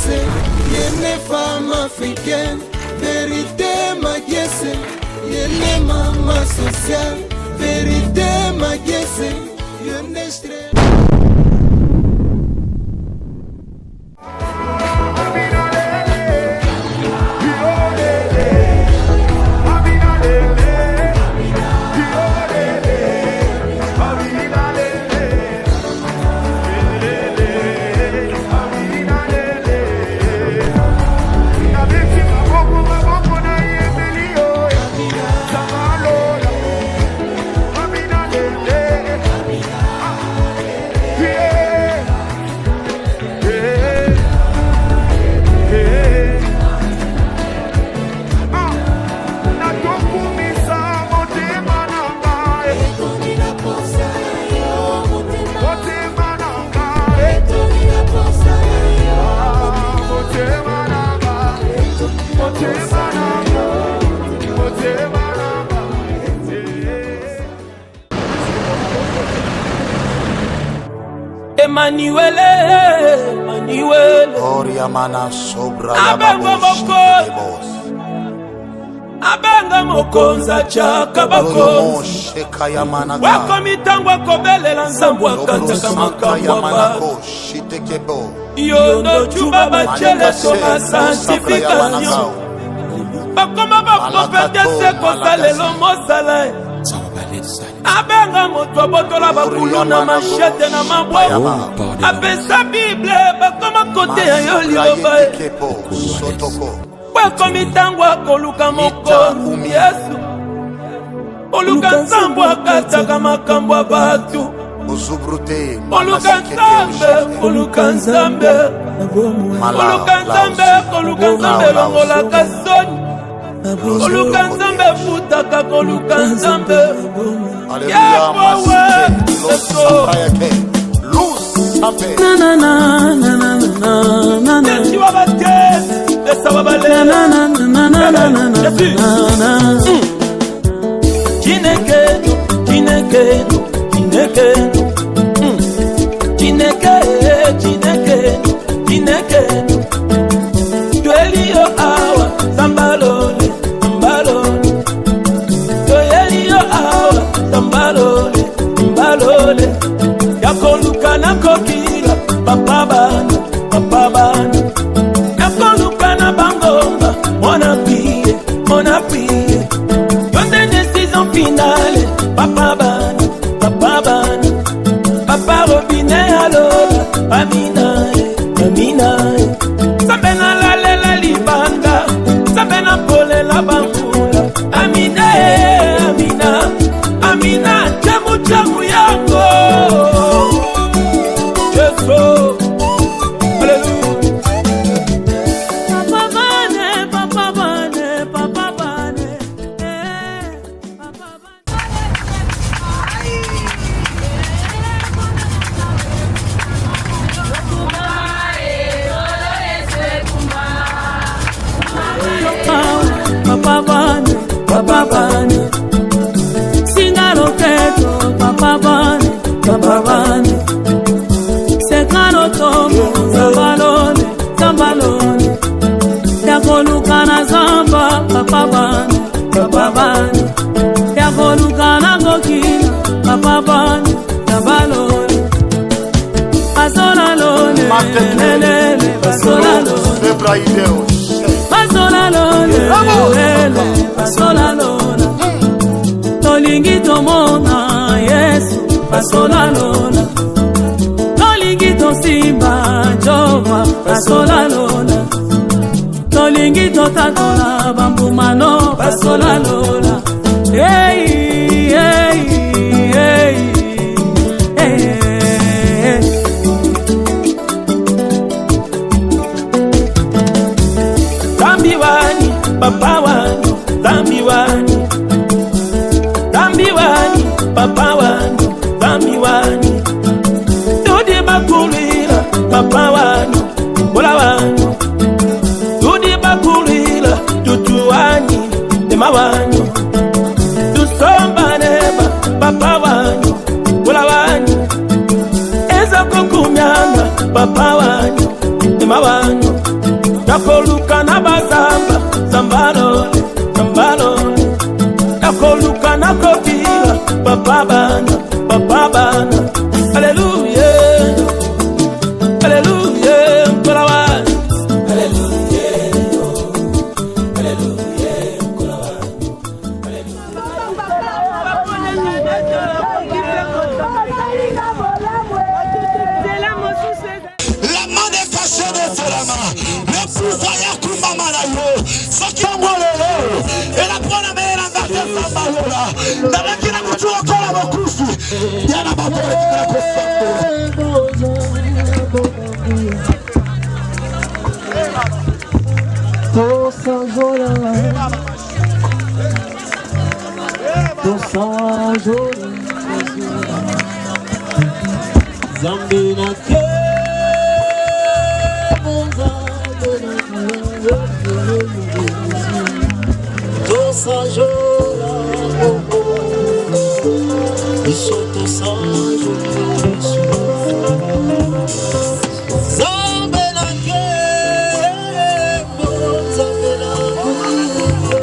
Maguesse, yene femme africaine, vérité Maguesse, yene maman sociale, vérité Maguesse, yene stress. Emmanuel, Oriamana sobra Abanga mokonza chaka bako wako mitangwa kobelela nzambwa kataka makambwa yondo chuba bachele soma santification bakoma baprofete seko salelo mosala abenga moto botola bakulu na machete na mabwa apesa bible bakoma kote ya yoliloba wakomi tangwa koluka moko Yesu oluka nsambo akataka makambo ya batu oluka nzambe oluka nzambe longolaka soni oluka nzambe futaka koluka nzambe yakowe Yesu wa batesi Tuelio awa zambalole mbalole Tuelio awa zambalole mbalole Yakoluka na kokila papa bana Yakoluka bangomba mon appui Yonde décision finale papa bana Papa Robinet alola Amina Sabena la libanga Sabena pole la bambula Amina Chamu yango Yeso Papa bane Singaro keto Papa bane Sekano tomo Zambalone Yakoluka na zamba Papa bane Yakoluka na gokina Papa bane Zambalone Pasola lone Pasola lona Tolingi tomona Yesu Pasola lona Tolingi tosimba Jova Pasola lona Tolingi totatola Bambumano Pasola lona Hey Papa wani, zambi wani Tudi bakulila, papa wani, bola wani Tudi bakulila, tutu wani, dema wani Tusomba neba, papa wani, bola wani Eza kukumyanga, papa wani, dema wani Tosanjola, tosanjola, Zambi na ke, tosanjola, isso tosanjola, Zambi na ke, Zambi na tosanjola,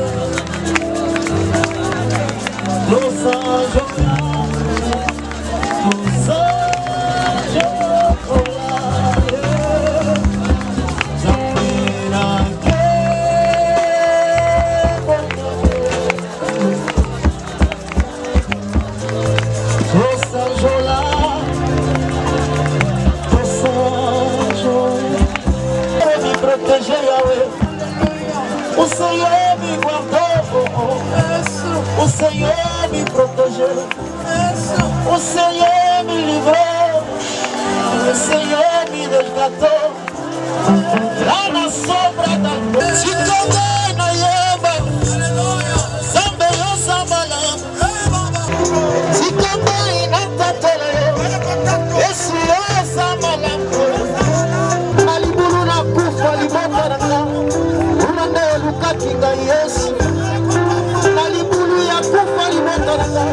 o Senhor me guardou, o Senhor me protegeu, o Senhor me livrou, o Senhor me resgatou, lá na sombra da noite. Se também na yeba, também eu sambalam, se também na tatele, esse é sambalam, aliburu na kufa libotaranga. Katinga Yesu nalibulu ya kufa libotaranga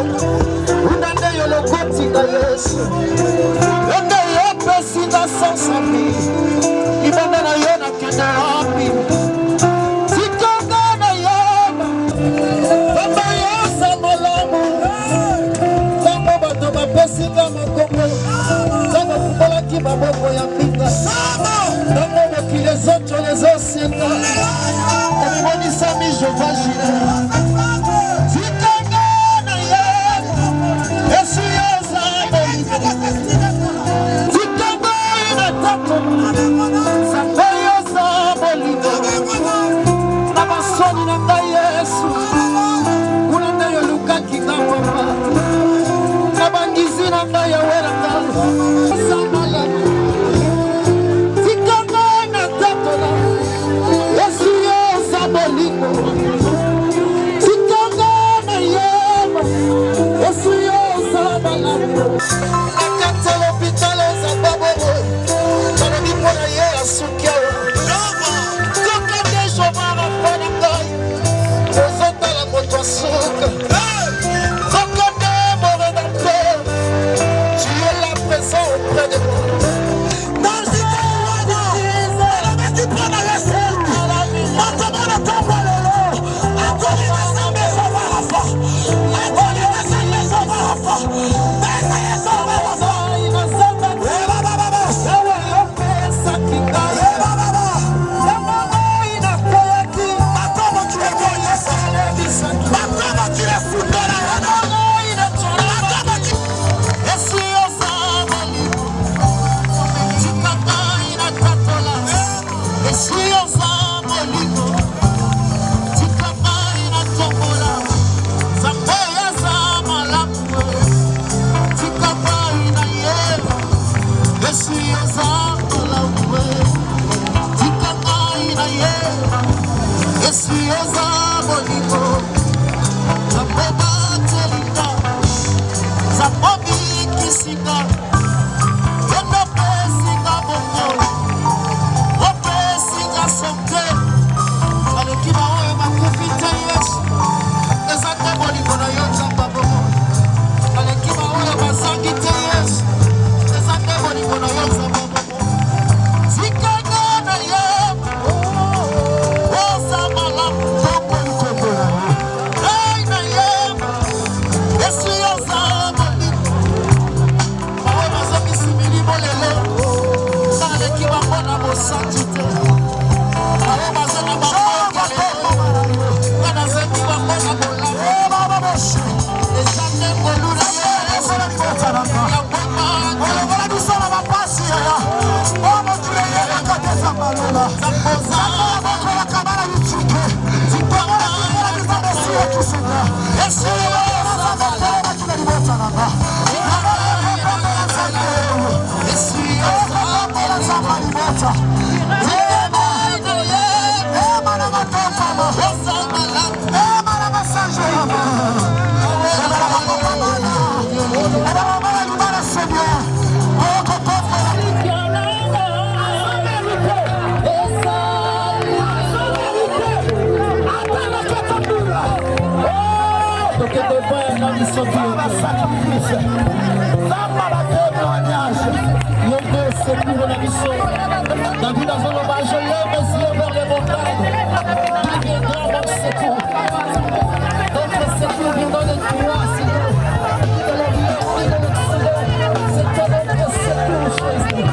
unande yolo kotinga Yesu yonde yopesinga sansabi ibanda na yo na kende hapi sikanga na yama baba yosa malamu tango bato bapesinga makongo tango kubolaki maboko ya mbinga tango mokile zoto lezosenga Sami Jehovah Jireh, Zikangana Yesu, Yesu Yazabeli, Zikangana Tato, Sambe Yazabeli, Namasoni Nanga Yesu, Unanda Yoluka Kingamba, Nabangizi Nanga Yaweranga, Samala, Zikangana Tato, Yesu Yazabeli. Sikangana yema Yesu yozabala akata l'hôpital za baboro kana bipona ye asukia toka dejo mara fana ngai ozota la moto asuka toka de mon rédacteur tu es là présent auprès de moi dans ce temps la messe du prendre la scène maintenant la tombe Yes, David a son hommage, je lève mes yeux vers les montagnes. Il viendra mon secours. Notre secours viendra de toi, Seigneur. De la vie, de l'excellent. C'est toi notre secours, Jésus.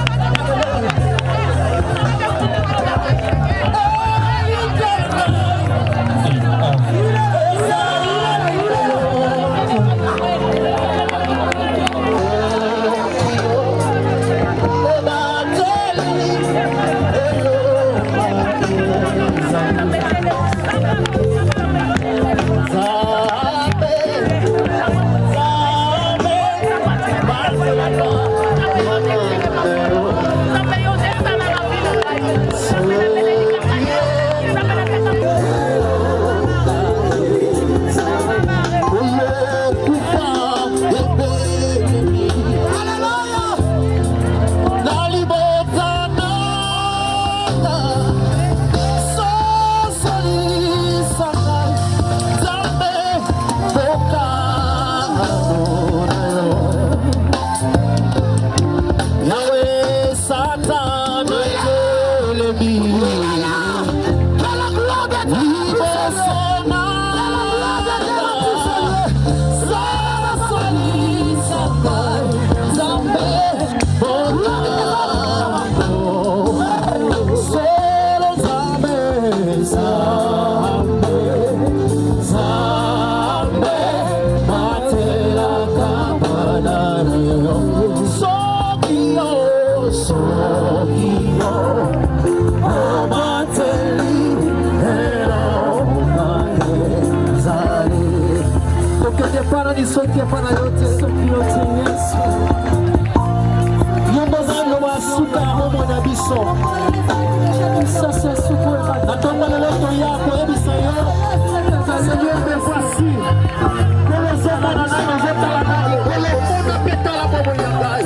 Soki pana yote Yesu nyimbo zangu wasuka homo na biso sasa suko natonga lelo yako ebisa yo Seigneur me voici kole soma na nana zeta la nani kole mona peta la bobo yangai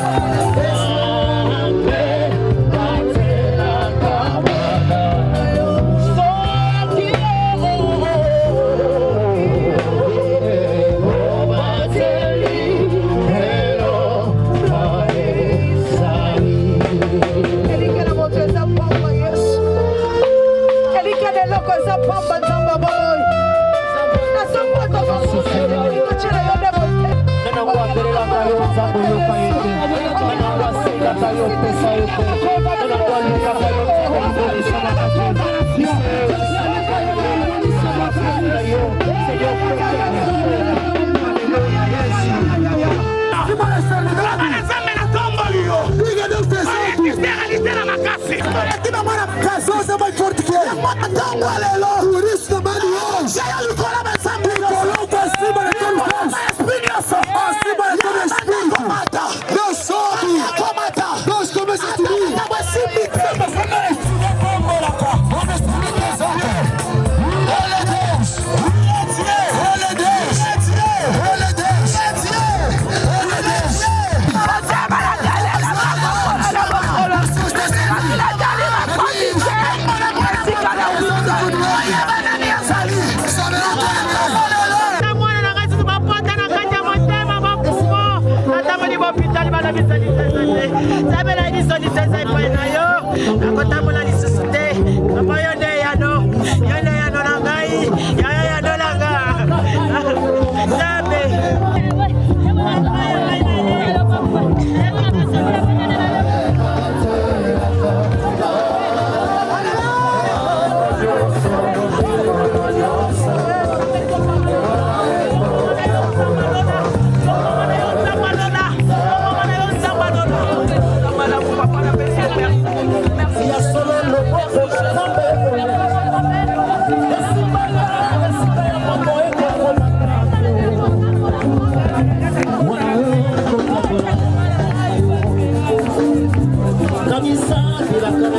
Solo Hey!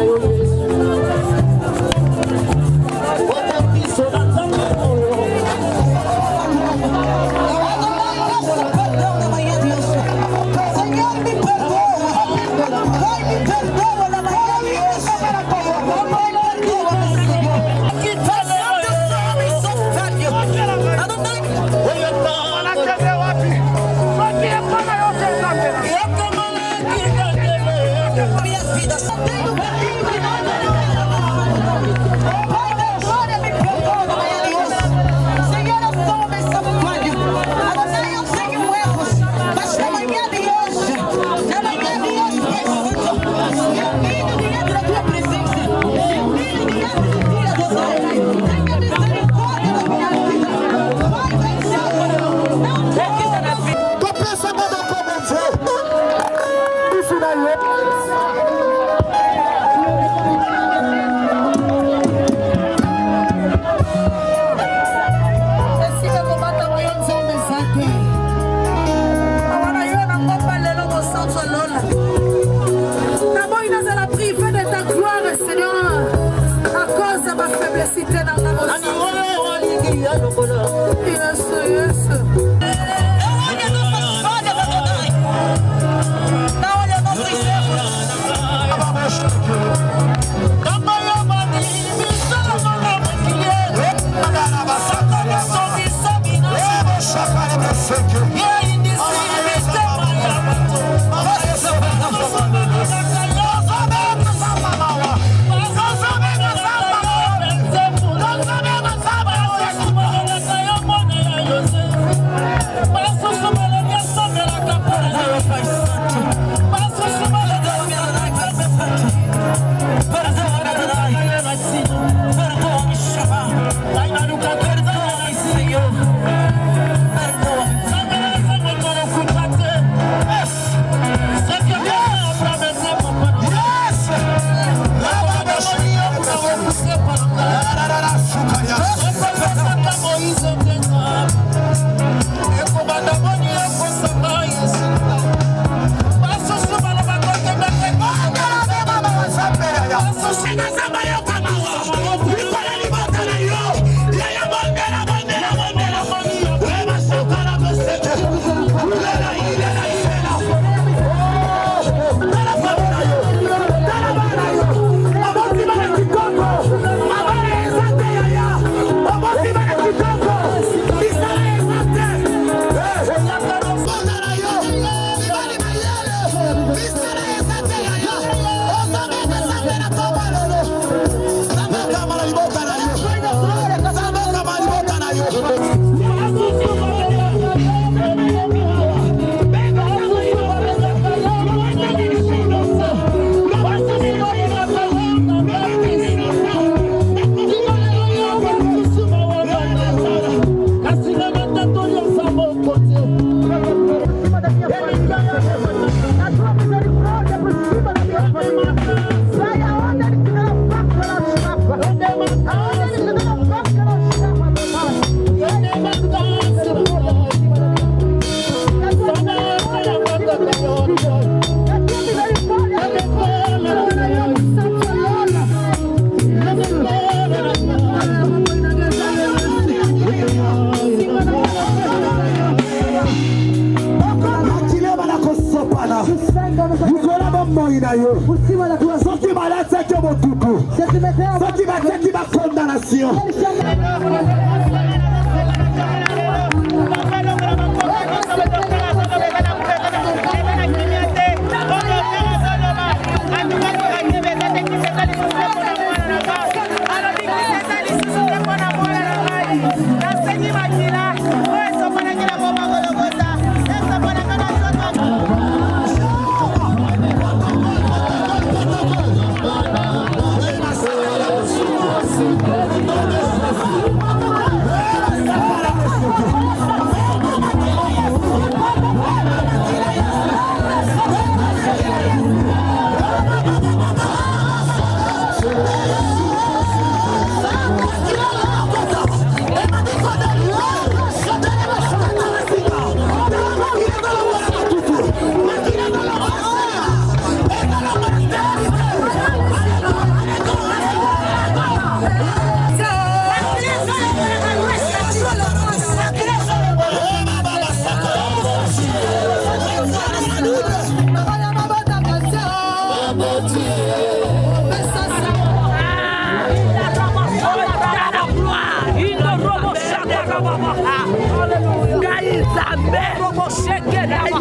Nzambe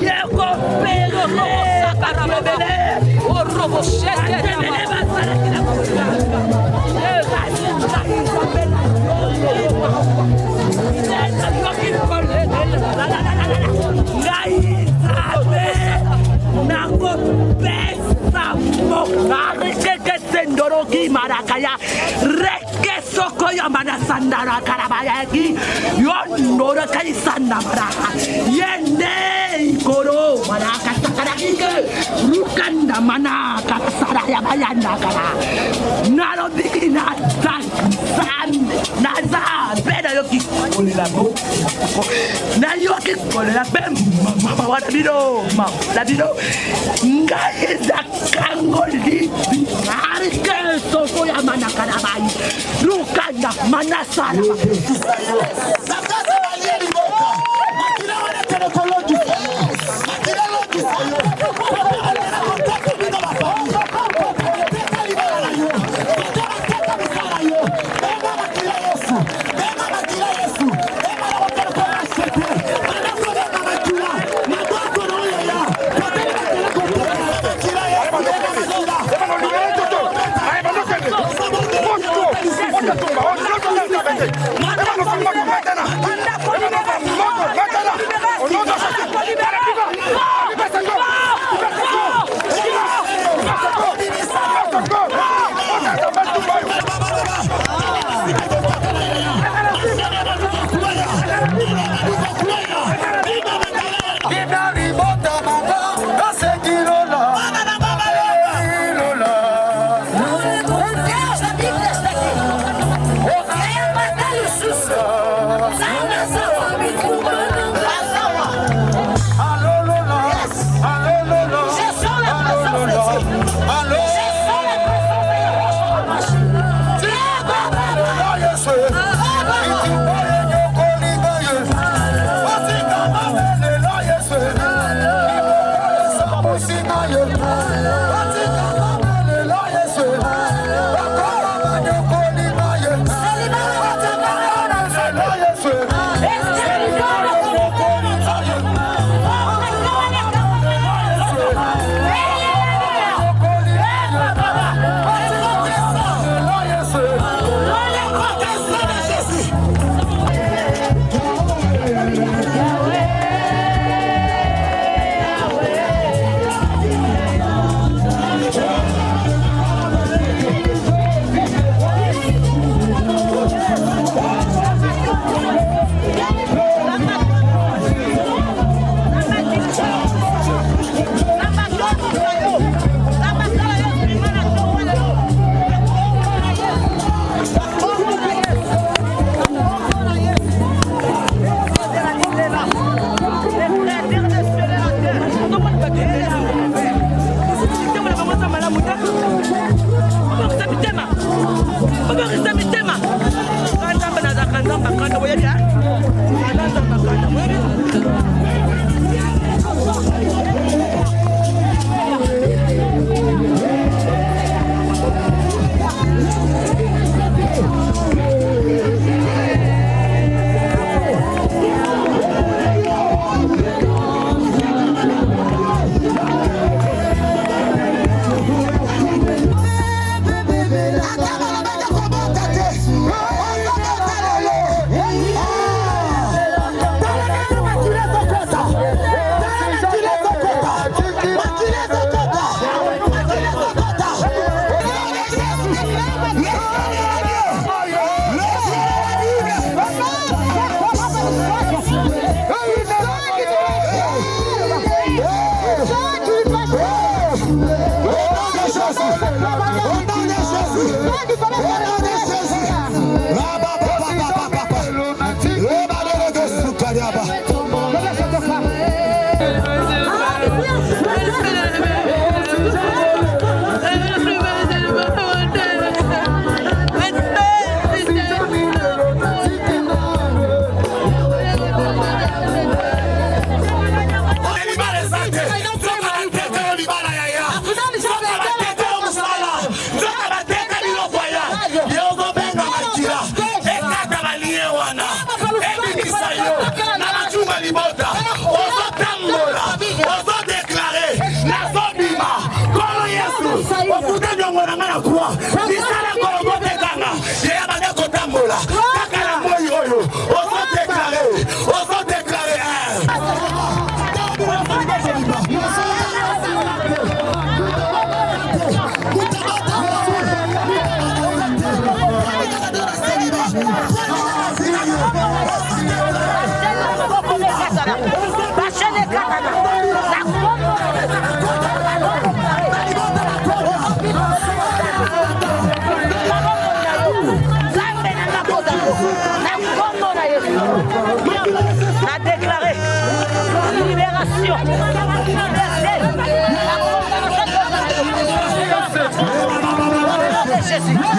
Yeko Pero Sakarabele Orobo Shekere Marakaya Reke Sokoya Manasandara Karabayaki Yondora Kaisanda Maraha Yende Koro Maraka Sakarake Rukanda Manaka Saraya Bayanda Kara Nalo Dikina San Naza Beda Yoki Olilabo Nayoki Olilabem Mama Wadino Ladino Ngaye Zakangoli Arike Sokoya Manakarabai Rukanda Manasara Sakaza Valieri Boka Makina wana telekolojisi Makina lojisi Alena kontaka vino mafami Teka libala na yo Teka misala yo Bema makila Yesu Bema makila Yesu Bema na wakaloko na shete Manako bema makila Magwako na uya ya Kateli makila kontaka Makila Yesu Bema makila a déclaré libération universelle. Jésus.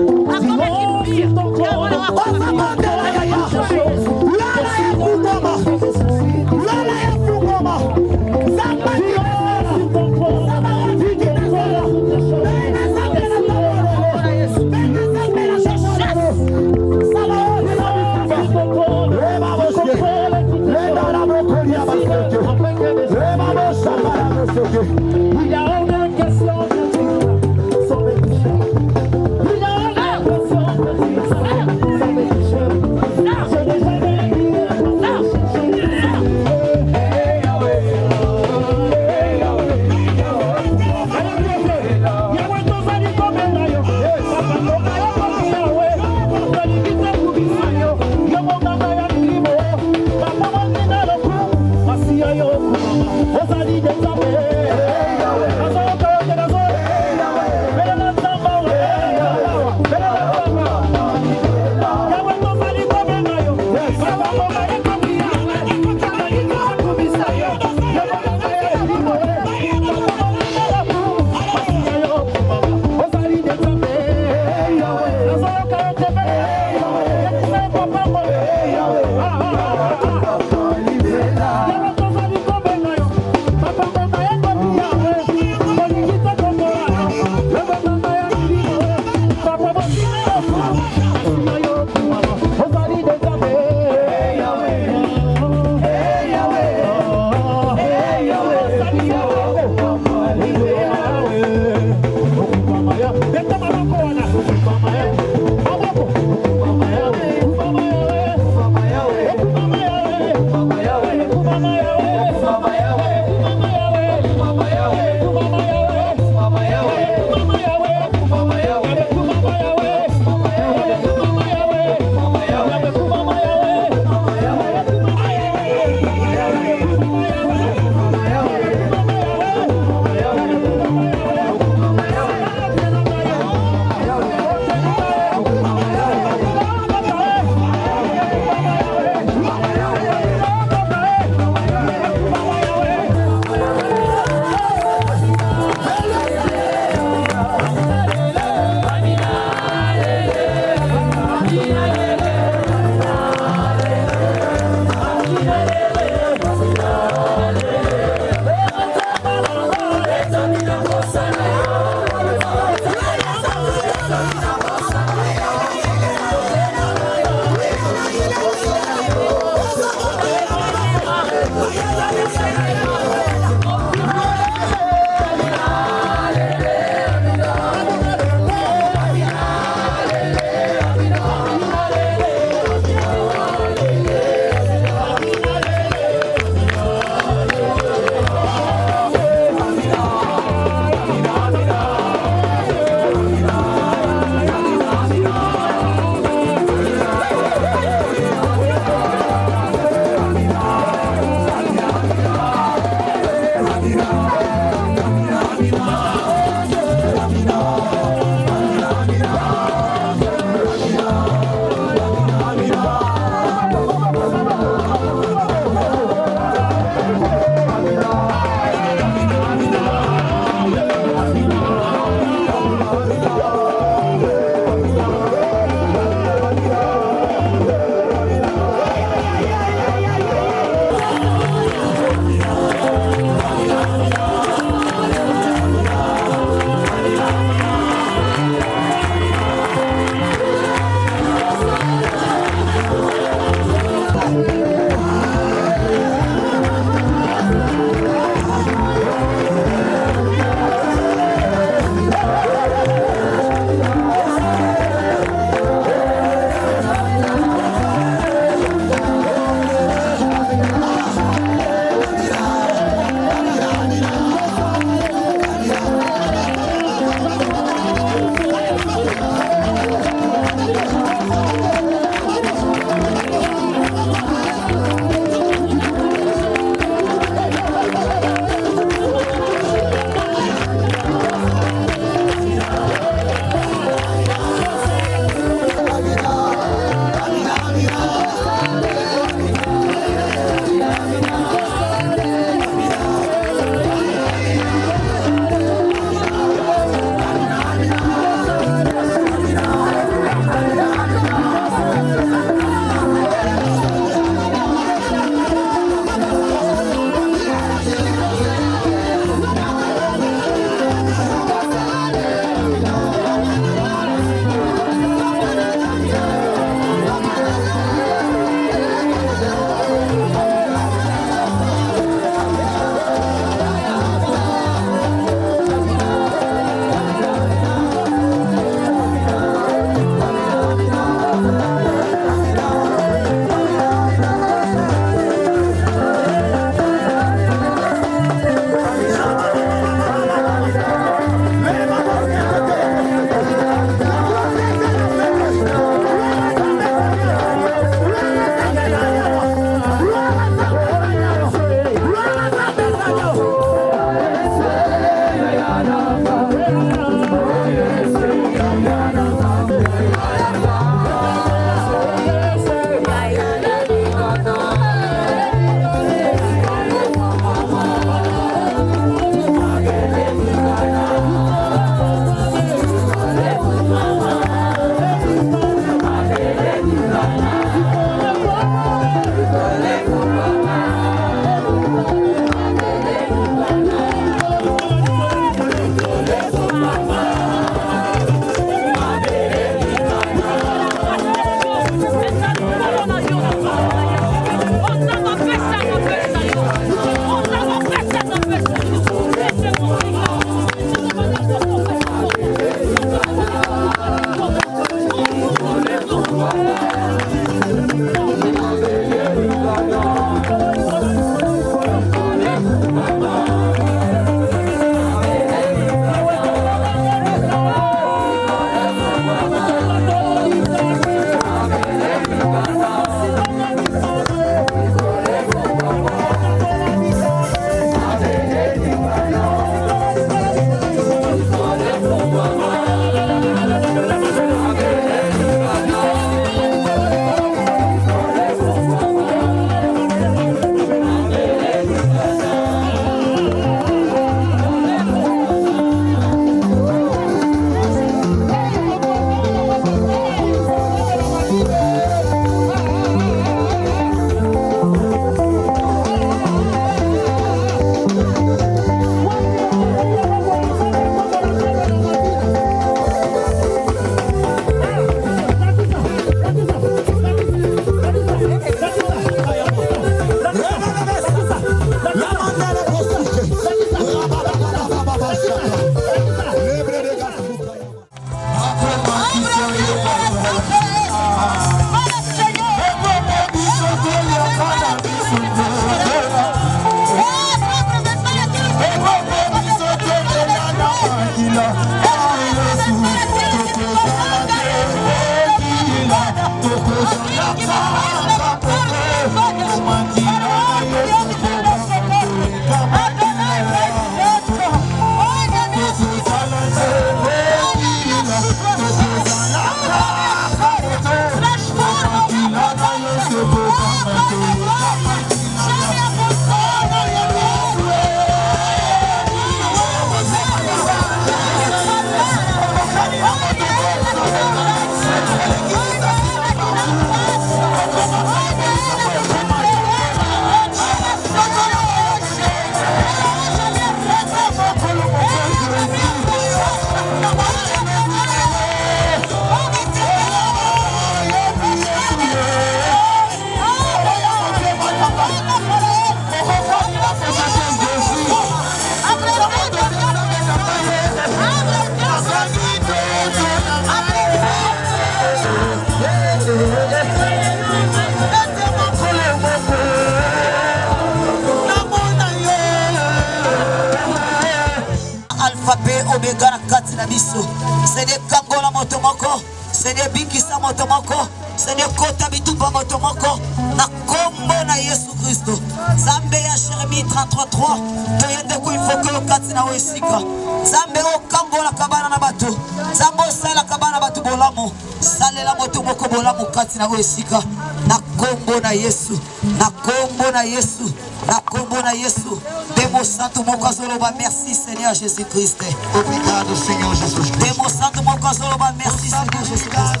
Leka na kati na biso. Seigneur kangola moto moko. Seigneur bikisa moto moko. Seigneur kota bitupa moto moko. Na kombo na Yesu Kristo. Zambe ya Jérémie 33:3. Toyende ko invoke kati na wesika. Zambe o kangola kabana na bato. Zambo sala kabana batu bolamo. Salela moto moko bolamo kati na wesika. Na kombo na Yesu. Na kombo na Yesu. Na kombo na Yesu. Demo santo moko azoloba merci Seigneur Jésus Christ. Obrigado, Senhor Jesus Cristo. Demo santo moko azoloba merci Seigneur Jésus Christ.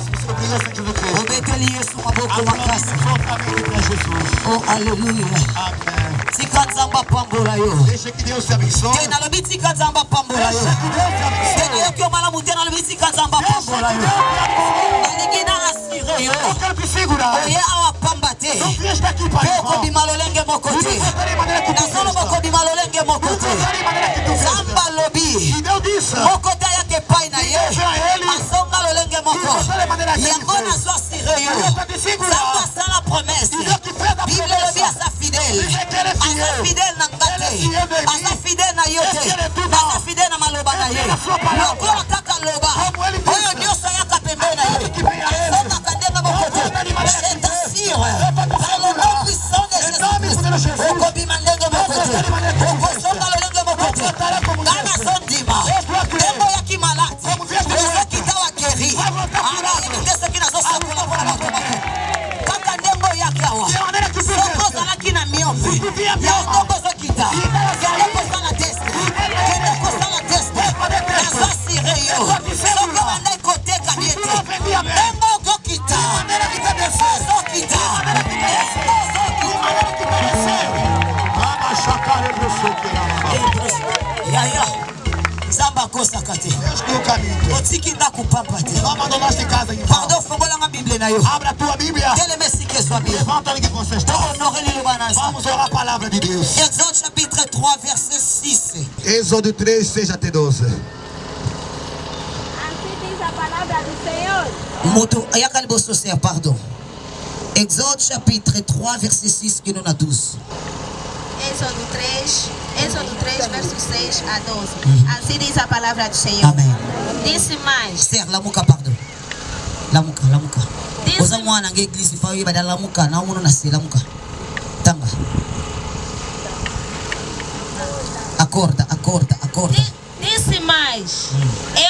Obeteli Yesu maboko makasi. Oh alléluia. Amém. Tika nzamba pambola yo. Deixa que Deus te abençoe. Tena lobi tika nzamba pambola yo. Tena yo kyo malamu tena lobi tika nzamba pambola yo. Aligina asire yo. Eu quero te segurar. Oye awa pambate. Não fiz estar aqui para Beko bimalolenge mokote. Nasolo boko bimalolenge mokote. Zamba lobi. E Deus disse. Mokote yake pai na ye. Asonga lolenge moko. Yango na so asire yo. Zamba sala promesse. Bible lobi asa fidèle. Asa fidèle na ngate. Asa fidèle na yote. Asa fidèle na maloba na ye. Lokola kaka loba. Oyo nyoso yaka pembe na ye. Asonga kadenga mokote. Je t'assure. Par le nom puissant de Jésus-Christ. Okobi mandenge mokote. Okosonga lolenge mokote. Gana sondima. Tembo yaki malati. Ozo kitawa keri. Ara yemite soki na zosa kula kwa mokote. Kaka ndembo yaki awa. Soko zalaki na miope. Ya otombo zokita. Ya otombo zala teste. Kende kosala teste. Na zosire yo. Soko bandai kote kabiete. Ndembo zokita. Zokita. Yaya. Zamba kosa kate. Otiki ndaku papa te. Pardon, fongola nga Bible na yo. Abra a tua Bíblia. Quel messie que soit bien. Levanta ali que você está. Vamos orar a palavra de Deus. Exode chapitre 3 verset 6. Êxodo 3, 6 até 12. Assim diz a palavra do Senhor. Moto ayakali bososer, pardon. Exode chapitre 3 verset 6 que nous a 12. Êxodo 3, versos 6 a 12. Assim diz a palavra do Senhor. Amen. Disse mais. Ser lamuka pardon. Lamuka. Disse- Oza mwana nge église fa yeba lamuka na umuntu na se lamuka. Tanga. Acorda. Disse mais.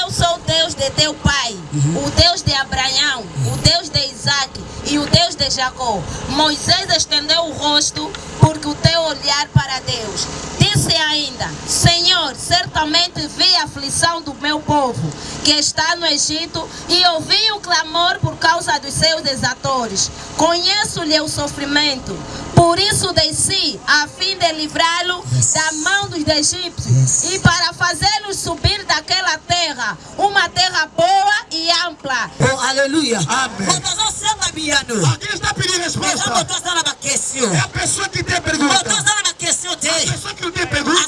Eu sou o Deus de teu pai, o Deus de Abraão, o Deus de Isaac e o Deus de Jacó. Moisés estendeu o rosto porque o teu olhar para Deus. Disse ainda: Senhor, certamente vi a aflição do meu povo que está no Egito e ouvi o clamor por causa dos seus exatores. Conheço-lhe o sofrimento. Por isso desci a fim de livrá-lo da mão dos egípcios e para fazê-los subir daquela terra, uma terra boa e ampla. Oh alléluia. Amém. Alguém está pedindo resposta? É a pessoa que tem pergunta. A pessoa que não tem pergunta.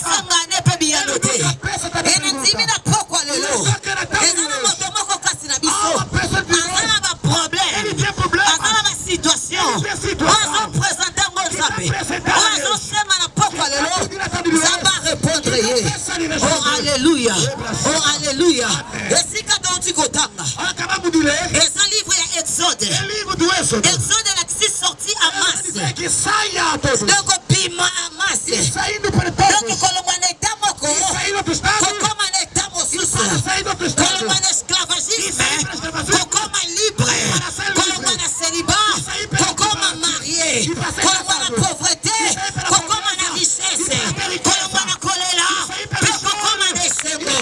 Ele tem problema. Oh alléluia. Acabamos de ler. Esse livro é Exode. É livro do Êxodo. Exode é que se sorti a massa. Que saia a todos. Donc pima a massa. Saindo para Donc todos. kolomane tamoko. Saindo do estado. Kokomane tamosusu. Saindo do estado. Kolomane esclavagisme. Kokoma libre. Kolomane célibat. Kokoma marié. Kolomane pauvreté. Kolomane richesse. Kolomane kolela. Kokoma desego.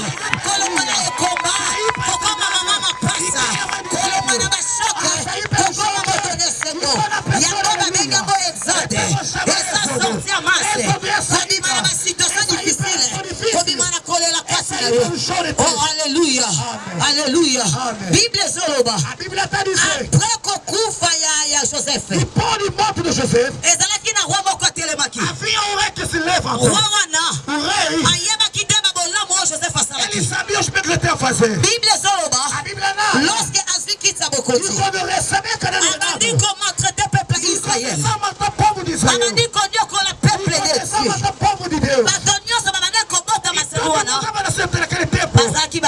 Kolomane combat. Kokoma mama passa. Kolomane bashoke. Kokoma moto desego. Yakoba benga mo exode. Essa sorte a massa. Kodimana ma situation difficile. Kodimana kolela kasi. Oh alléluia. Alléluia. Bible zoloba. A Bíblia está dizendo. Après kokufa ya Joseph. Depois de morte de José, Ezalaki na roi moko atelemaki. havia um rei que se levantou. Roi wana. O rei, Ayebaki tema bolamu o Joseph ele asalaki. sabia os que ele tinha a fazer. Bible zoloba. A Bíblia não. Lorsque azwi kitsa E bokoti. quando recebeu a caneta Abandi comment traiter peuple Israël. começou a matar o povo de Israel. Abandi kondio kola peuple de Começou a Dieu. matar o povo de Deus. Bato nyonso babande kobota maselo wana. Estava nascendo naquele tempo. Bazalaki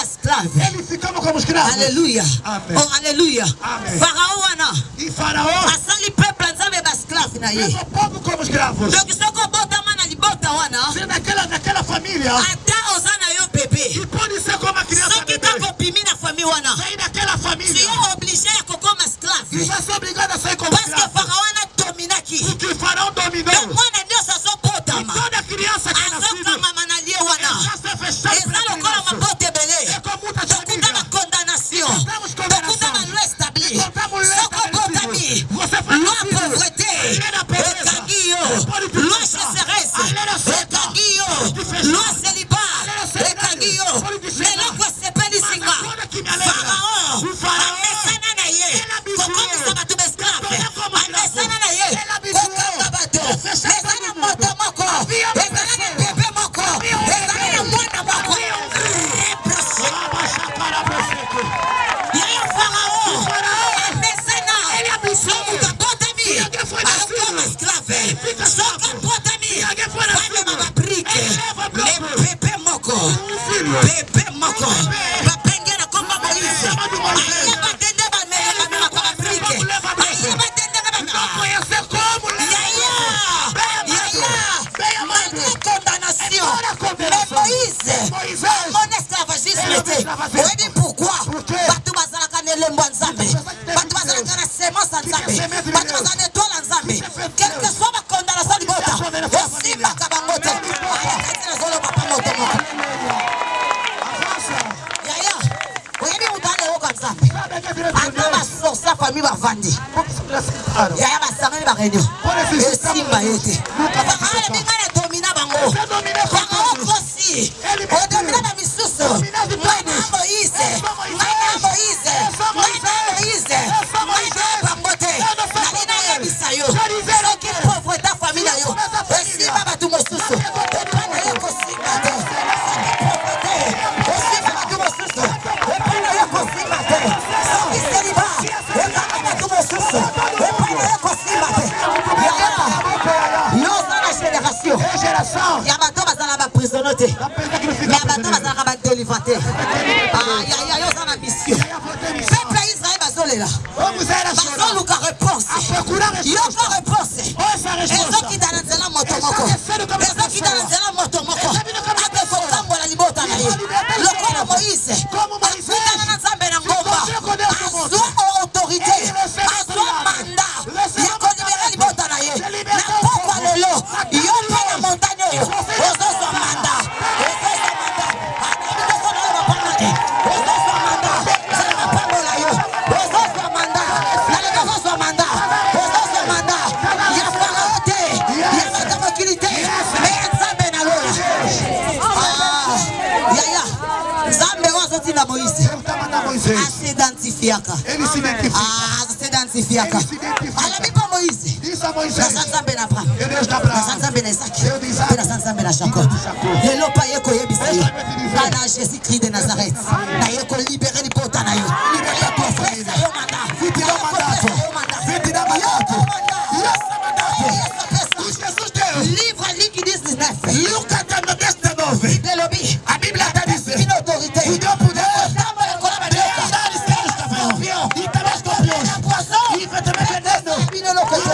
Alléluia. Amen. Oh, alléluia. Amen. Pharaon wana. E Faraó Asali peuple nzambe ba esclave na ye. fez o povo como escravos. Donc soko bota mana libota wana. Se naquela família, Ata ozana yo bébé. e pode ser como a criança Soki bebê. tako pimi na famille wana. Sair daquela Tu família. es obligé à kokoma E esclave. vai ser obrigado a sair como Parce que escravo. Pharaon wana dominaki. Porque o faraó dominou. Donc mwana nyoso azobotama. Toda criança que é nascida Azokama na lie wana. já se fechou Eza para lokola criança. mabote ebele. É com muita Tokuta família. ba condamnation. Encontramos condenação. Tokuta ba loi établie. Encontramos lei Soko botami. estabelecida. Você foi Loi nascido. pauvreté. Lei da pobreza. Ekangi yo. Pode te Loi fechar. sécheresse. A lei da seca. Ekangi yo. Pode te fechar. Loi célibat. A lei da seca. Ekangi yo. Pode te fechar. Lelo kwesepeli singa. Mas agora que me alegra. Pharaon. O Faraó. Amesana na ye. Ele habituou. Kokomisa bato ba esclave. Ele como escravo. Amesana na ye. Ele habituou. Kokanga bato. Fechar Ezana todo mundo. moto moko. Havia uma Ezana na pessoa. bebe moko. Havia um Ezana na bebê. mwana moko. Havia um Repression. Abaixa a cara pra você. Yaya Pharaon. Faraó. Amesana. Ele habituou. Soka botami. E alguém foi nascido. Alokoma esclave. Fica Soka escravo. botami. E alguém foi nascido. Fale mama brique. Ele leva bloco. Le bebe moko. filho. Bebe moko. bebê. Bapengera koma Moïse. Chama de Moisés. Aí batende ba mele ba koma brique. Vamos levar Aí batende ba Não conhecer como, né? Malgré condamnation, Embora a condenação. mais Moïse, Moisés. mon esclavagisme Ele était. esclavagisme. Vous dites pourquoi? Por quê? Batu bazalaka na elembo ya Nzambe. Batu bazalaka na semence ya Nzambe. semente de Batu Deus. bazalaka na étoile ya Nzambe. Deus. Quelle que soit ma condamnation libota, a condenação da esimbaka bango te. Ayakati nazoloba pa moto moko. Avança. Yaya, oyebi mutu aleyoka Nzambe. Sabe que direito de Ata Deus? basource ya famille bavandi. Como se precipitaram? Yaya basangani ba réunion. Olha esses Esimba ete. Nunca vai Pharaon ficar. ebinga na domina bango. Você domina com Pharaon todos. kosi. Ele Odomina na misusu. Domina de Mwana todos. Moïse. Eu sou Moisés. Mwana Moïse. Eu sou Moisés. Mwana Moïse. Eu sou Moisés. Mwana bango te. Eu não sou Nalina Moisés. yebisa yo. Je disais Soki que- pauvre ta famille yo. Soki ta famille. Esimba bato mosusu. Epana yo kosimba te. Soki pauvre te. Esimba bato mosusu. Epana yo kosimba te. Soki seliba. Epana bato mosusu. Epana yo kosimba te. Yaya. Yo oza na génération. É geração. Ya bato bazala baprisonnier te. Da pena que não fica Mais bato bazalaka badélivre te. Yaya yo oza na mission. Peuple ya Israël bazolela. Vamos era chorar. Bazoluka réponse. A procurar Yo resposta. mpo réponse. Essa resposta. Ezokita na nzela moto moko. Ezokita na nzela moto moko. Ape kotambola libota na ye. Lokola Moïse. Afutana na Nzambe na ngomba. Azwa autorité. Azwa mandat. Ya kolibere libota na ye. Na pokwa lelo. Yo mpe na montagne oyo. Ozozwa mandat. Ozozwa mandat. Anabi kozona yo bapanga te. Ozozwa mandat. Zala bapambola yo. Ozozwa mandat. Naleka ozozwa mandat. Ozozwa mandat. Ya Pharaon te. Ya bato mokili te. Me ya Nzambe na lola. Yaya. Nzambe oyo azotinda Moïse. Deus tá mandando Moisés. Asidentifiaka. Ele se identifica. Asidentifiaka. Alabi mpo Moïse. Isso a Nasa Moisés. Nzambe na Abraham. É Deus da Nasa Abraão. Nzambe na Isaki. Deus de Isaac. Mpe nasa Nzambe na Jacob. Lelo pa ye koyebisa ye. Nga na Jésus-Christ de Nazareth. Na ye kolibere libota na yo. Liberta a tua família. Vim te dar um mandato. Vim te dar um mandato. Jesus deu. Livre Luc 19. Lucas 19. Lelobi. A Bíblia está dizendo. Une autorité. E deu poder. Tambola kola Deus badeka. dá licença, escorpião. E também escorpiões. E vai também veneno. Bino lokoto.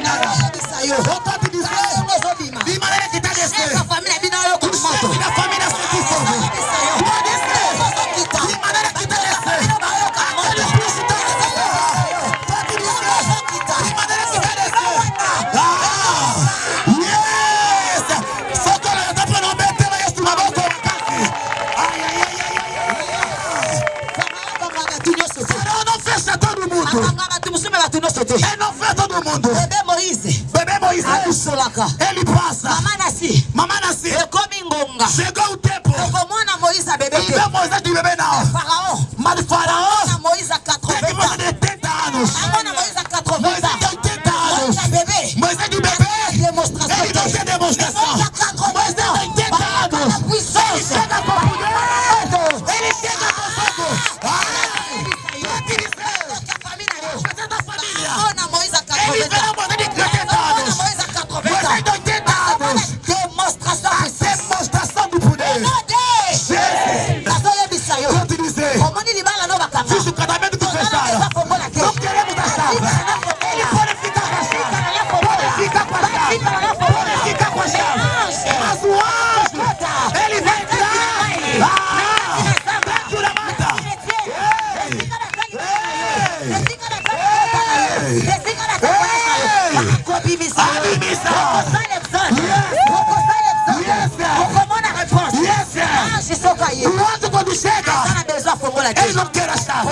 Nada. Yebisa yo. Eu tô te dizendo. Ngozobima. De maneira que está descendo. Esa família bino lokoto moto. E da família sente fogo. Yebisa yo. Pode ser. Ngozokita. De maneira que está descendo. Bino bayoka moto. Aquele príncipe está descendo. Pode dizer. De maneira que está descendo. Yes! Socorro, eu tô falando bem, tem mais uma boca. Ai, ai, ai, ai, ai. Faraó não fecha todo mundo. Ele não fecha todo mundo. Bebê Moïse. Bebê Moisés, Akusolaka. ele passa. Mama nasi. Mamãe nasce. Ekomi ngonga. Chegou o tempo. Okomona Moïse a bebê E te. vê Moisés de bebê não. Pharaon. Mas Faraó Na Moïse a tem 80 que fazer ans. 80 anos. Amona Moïse a 80 Moisés ans. tem 80 anos. Na bebê. Moisés de bebê. Demonstração. Ele não tem demonstração. Moisés tem 80 anos. Ele Puissance. chega com poder. Ele chega com fogo. Ai, pode dizer. Você da família. Amona Moïse a 80 Ele ans. vê a Moisés de 80 Amona anos. Moïse a 80 Moisés ans. de 80 anos. Demonstration A puissance. demonstração do poder. Poder. Jesus. Nazoyebisa yo. Vou te dizer. Omoni libala no Ele não quer a chave.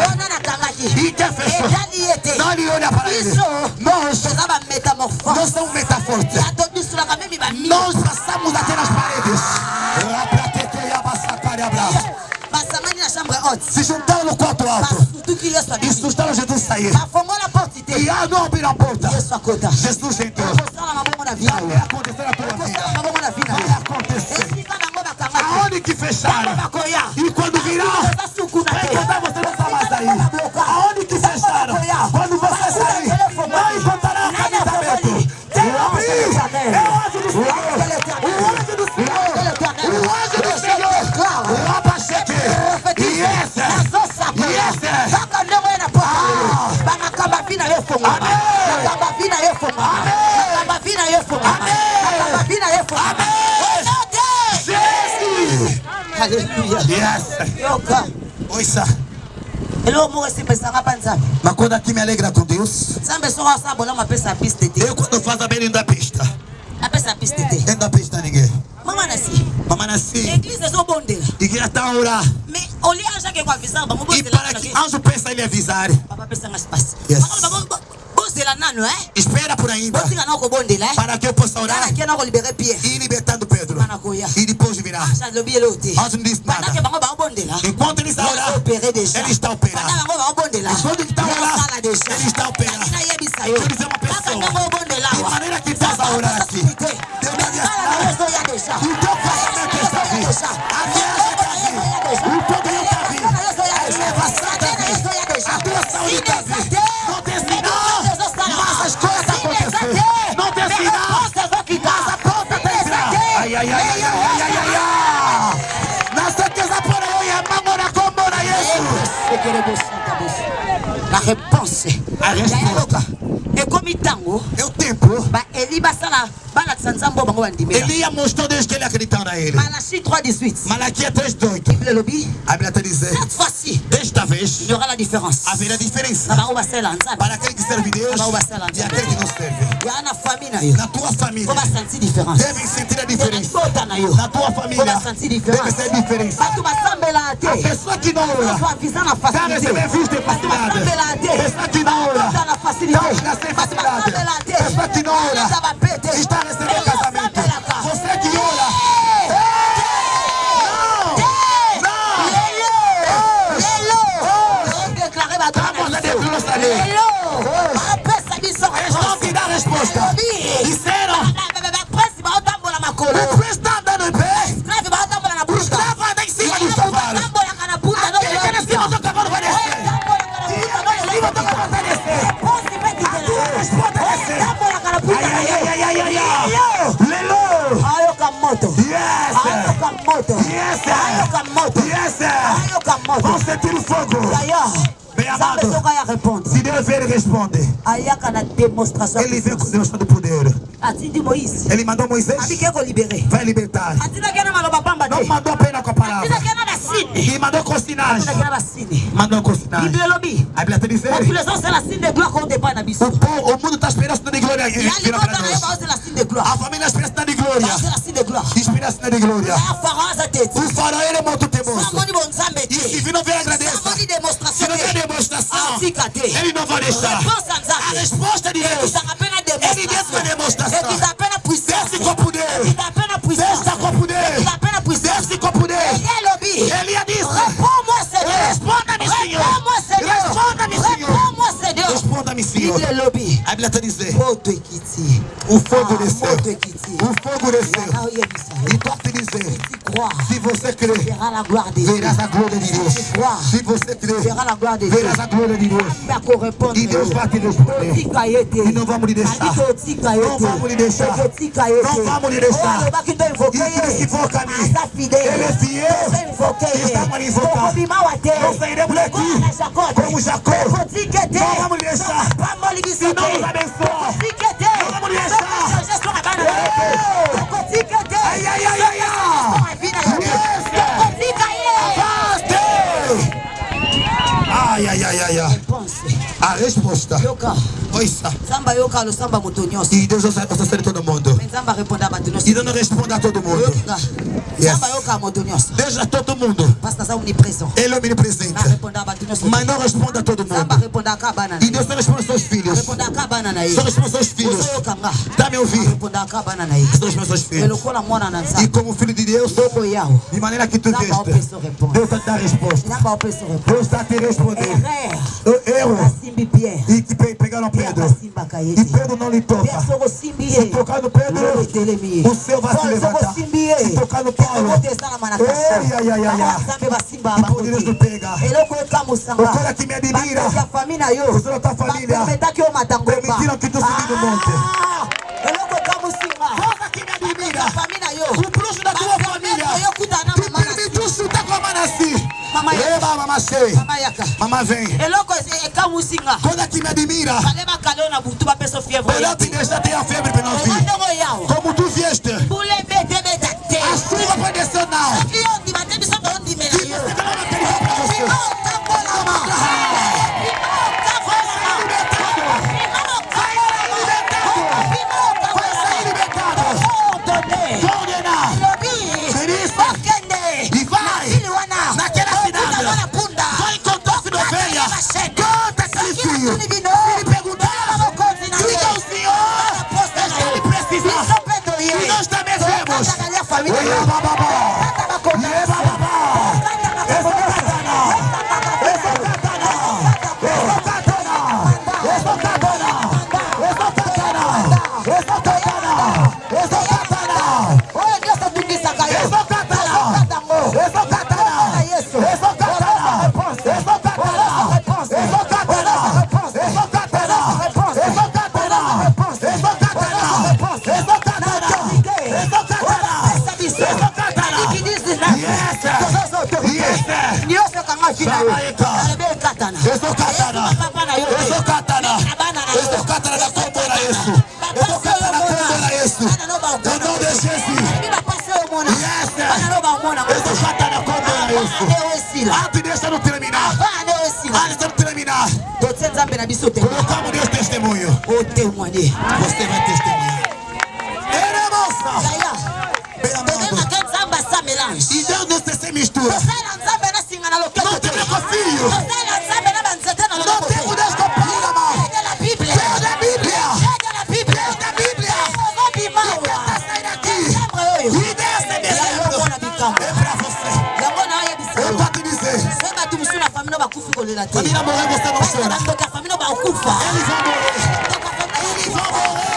E quer fechar. Não ele olha para ele. Nós somos metamorfos. Nós passamos até nas paredes. Se juntaram no quarto alto. E assustaram Jesus sair. E não abriram a porta. Jesus entrou. Vai acontecer na tua vida. Vai acontecer. Aonde que fecharam? E quando virar, vai encontrar você não está mais aí. Aonde que fecharam? Quando você sair, não encontrará o casamento. Tem abrir. É o anjo do Senhor. O anjo do Senhor. O anjo do Senhor. O abaixete. E essa. Oissa. Mas quando aqui me alegra com Deus, eu quando faço a beira da pista. Dentro da pista ninguém. Mamãe nasci. Igreja está a orar. E para que anjo pensa ele avisar. Yes. Espera por ainda. Para que eu possa orar. E libertando Pedro. E depois virá. Anjo não disse nada. Enquanto ele está a orar, ele está operando. Enquanto ele está a orar, ele está operando. Eu vou dizer uma pessoa. De maneira que faz a orar aqui. Deus vai assinar. O teu casamento está vindo. A viagem está vindo. O poder está vindo. A elevação está vindo. A tua saúde está vindo. Não tem sinal, mas as coisas acontecem. Não tem sinal, mas a porta está entrando. Ai, ai, ai, ai, ai, ai, ai, ai. Na certeza por aí, a mamora como era isso. La réponse. A resposta. É o tempo. Elias mostrou Deus que ele acreditava a ele. Malachi 3:18. Malaquia 3:18. A Bíblia está dizendo. Cette fois-ci, desta vez, il y aura la différence. haverá diferença. Para aquele que serve Deus e aquele que não serve. Na tua família, deve sentir a diferença. Na tua família, deve ser a diferença. A pessoa que não ora, vai receber visto e facilidade. A pessoa que não ora, vai nascer facilidade. A pessoa que não ora, está recebendo casamento. Você que ora, vamos a declarar esta lei. Estão te dando resposta. Disseram, o preço está andando em pé. O escravo anda em cima do cavalo. Aquele que anda em cima do cavalo vai descer. Em cima do cavalo vai descer. A tua resposta vai descer. Ai, ai, ai, ai, ai, ai, ai. Lelo. Yes. Vão sentir o fogo. Bem amado, se Deus vier, ele responde. Ele veio com Deus todo poder. Ele mandou Moisés, vai libertar. Não mandou apenas com a palavra. Ele mandou com sinais. Mandou com sinais. A Bíblia está dizendo, o mundo está esperando sinal de glória. A família espera sinal de glória. Espera sinal de glória. O faraó ele é muito teimoso. E se não vier agradecer, se não vier demonstração, ele não vai deixar. A resposta de Deus, ele deu uma demonstração. Desce com poder. Desce com poder. Desce com poder. Ele disse, responda-me, Senhor. Responda-me, Senhor. Responda-me, Senhor. A Bíblia está dizendo, o fogo desceu. O fogo desceu. E tu te dizer, se você crer, verás a glória de Deus. Se você crer, verás a glória de Deus. E Deus vai te responder. E não vamos lhe deixar. Não vamos lhe deixar. Não vamos lhe deixar. E Deus que for caminho. Ele é fiel. Estamos lhe invocando. Não sairemos daqui como Jacó. Não vamos lhe deixar. E não nos abençoa. Não vamos lhe deixar. Ai, ai, ai, ai, ai. Ai, ai, ai, ai, ai. A resposta. Samba yoka lo samba motonyoso. E Deus acerta todo mundo. Samba responda a E Deus não responde a todo mundo. Samba yoka motonyoso. Deus a todo mundo. Pastor sa omnipresent. Ele é omnipresente. Mas não responde a todo mundo. Samba responda a cabana. E Deus só responde aos seus filhos. Responda a cabana na Só responde aos seus filhos. Tá me ouvindo? Responda a cabana na Só responde aos seus filhos. E como filho de Deus, de maneira que tu veste, Deus vai te dar a resposta. Deus vai te responder. Erro. E que pegaram Pedro. E Pedro não lhe toca. Se tocar no Pedro, o céu vai se levantar. Se tocar no Paulo, e poderes do pega. O cara que me admira, os da tua família, permitiram que tu subi no monte. Rosa que me admira, o bruxo da tua família, que permitiu chutar com a mão assim. Eba, mamãe cheia. Mamãe vem. Quando que me admira, te deixa ter a febre para não vir. Como tu vieste, a chuva vai descer não. Deixa eu terminar. Colocamos Deus testemunho. Você vai testemunhar. E Deus não se mistura. Não tem meu filho. Não tem Deus com palavra. Deus da Bíblia. Deus da Bíblia. Não quer sair daqui. E Deus é é pra você. Eu tô te dizendo. Família morrer, você não chora. Eles vão morrer. Eles vão morrer.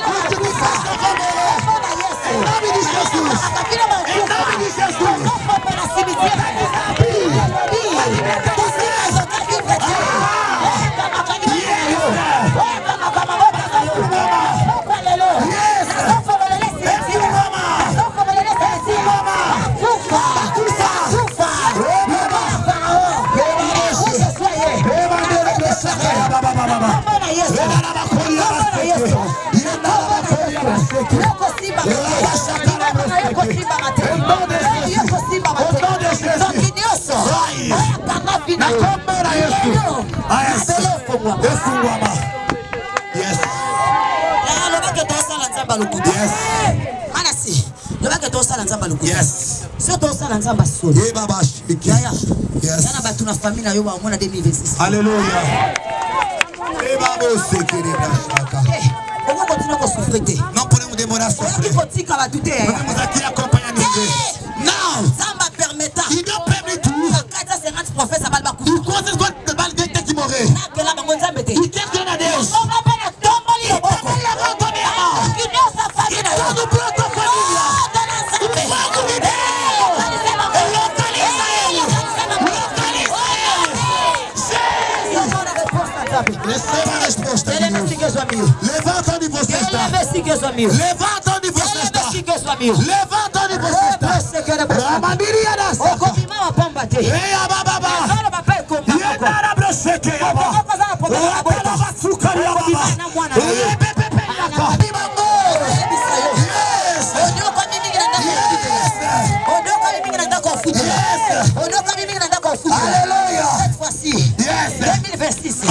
Continue fazendo, vão morrer. Em nome de Jesus. Em nome de Jesus. Yes. Alléluia. Não podemos demorar a sofrer. Vamos aqui acompanhar ninguém. Não. Il não permite quando tem que morrer. E quem tem a Deus? Receba a resposta de Deus. Levanta onde você está. Levanta onde você está. Levanta onde você está. Ramandiria da Saka. Ei, abababa. E para brocheque, ababa. Para baçucaria, ababa. Ei, pepe, yaka. Aleluia. Cette fois-ci, 2026.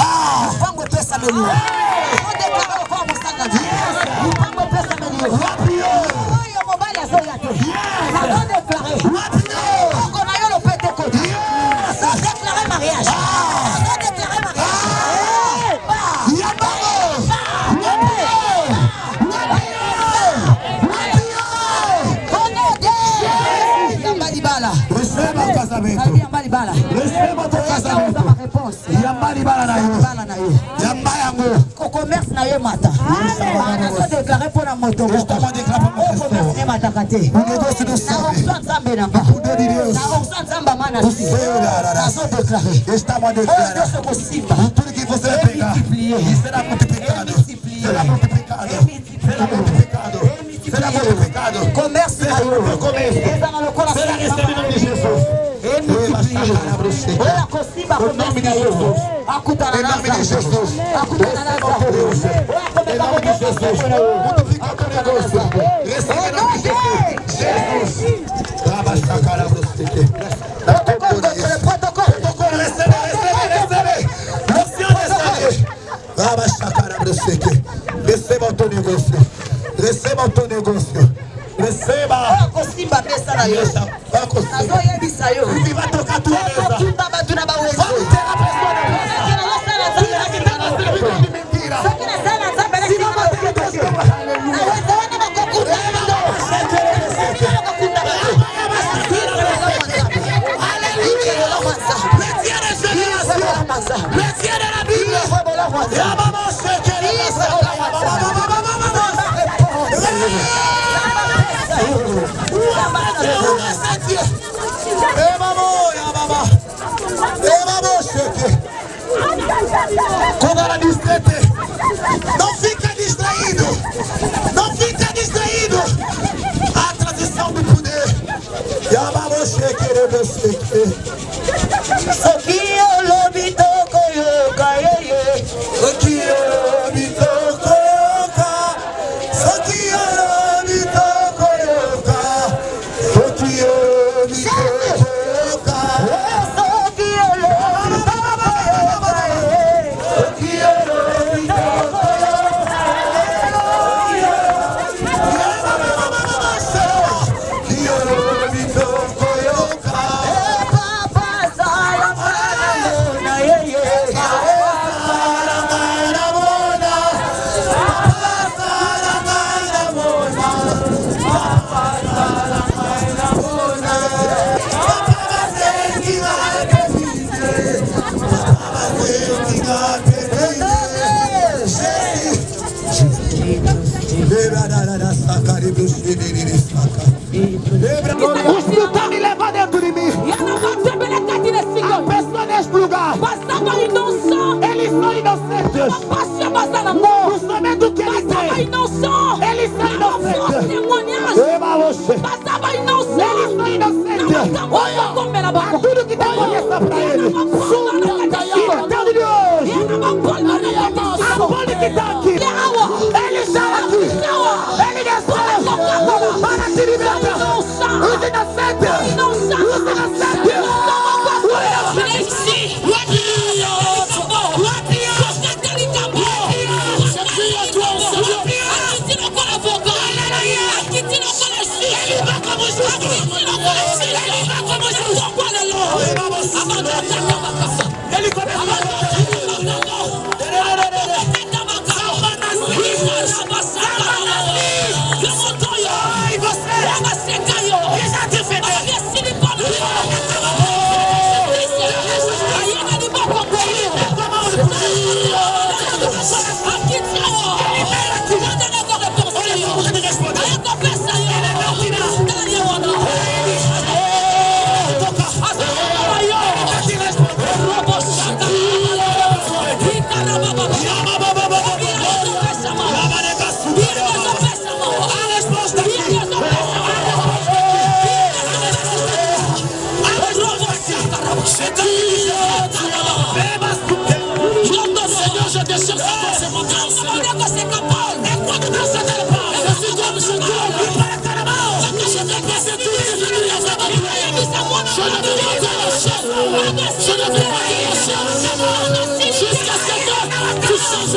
commerce na ye mata. Na so déclarer pour la moto. Je t'ai déclaré pour mon commerce ne mata kate. Na onsa nzambe na nga. Na onsa nzamba mana si. Na so déclarer. Je t'ai déclaré. Oh, ce possible. Tudo que você pegar, será multiplicado. Será multiplicado. Será multiplicado. Será multiplicado. Comércio na eu. Comércio. Será recebido em nome de Jesus. Olha, consiga o nome de Jesus. Em nome de Jesus. Em nome de Jesus. Multiplica o teu negócio. Recebe em nome de Jesus. Jesus. Protocolo, recebe. Receba o teu negócio. Receba o teu negócio. Receba. Consiga mesa na eu. Vai tocar a tua mesa. Vamos ter a pessoa da mesa. Que está na servidão de mentira. Se não bater que Deus toma. Retiene la Biblia. Llamamos a não fica distraído. Não fica distraído. A transição do poder. O Espírito está me levando dentro de mim. A pessoa neste lugar, eles são inocentes. No somente que eles têm, eles são inocentes. Eles são inocentes. Olha, tudo que tem conheça para eles. Então de hoje, a pole que está aqui, eles estão aqui. Ele desceu para te libertar. Os inocentes. Os inocentes. Ele começou jusqu'à ce que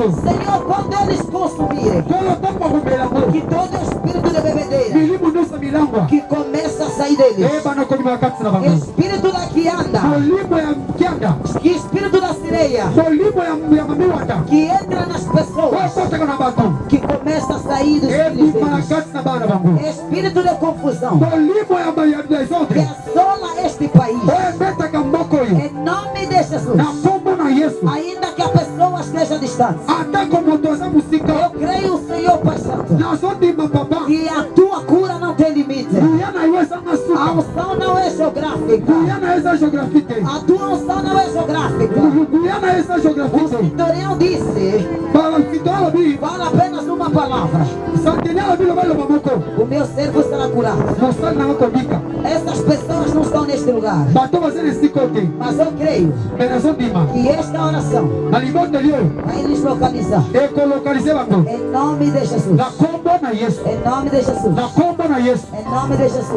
Senhor, quando eles consumirem, que todo espírito de bebedeira que começa a sair deles, espírito da quianda, que espírito da sereia que entra nas pessoas, que começa a sair dos filhos deles, espírito de confusão que assola este país, em nome de Jesus, ainda que a pessoa esteja distante, eu creio, Senhor Pai Santo, que a tua cura não tem limite. A unção não é geográfica. A tua unção não é geográfica. O centurião disse: fala apenas uma palavra, o meu servo será curado. Essas pessoas não estão neste lugar, mas eu creio que esta oração vai nos localizar. Em nome de Jesus. Em nome de Jesus. Em nome de Jesus.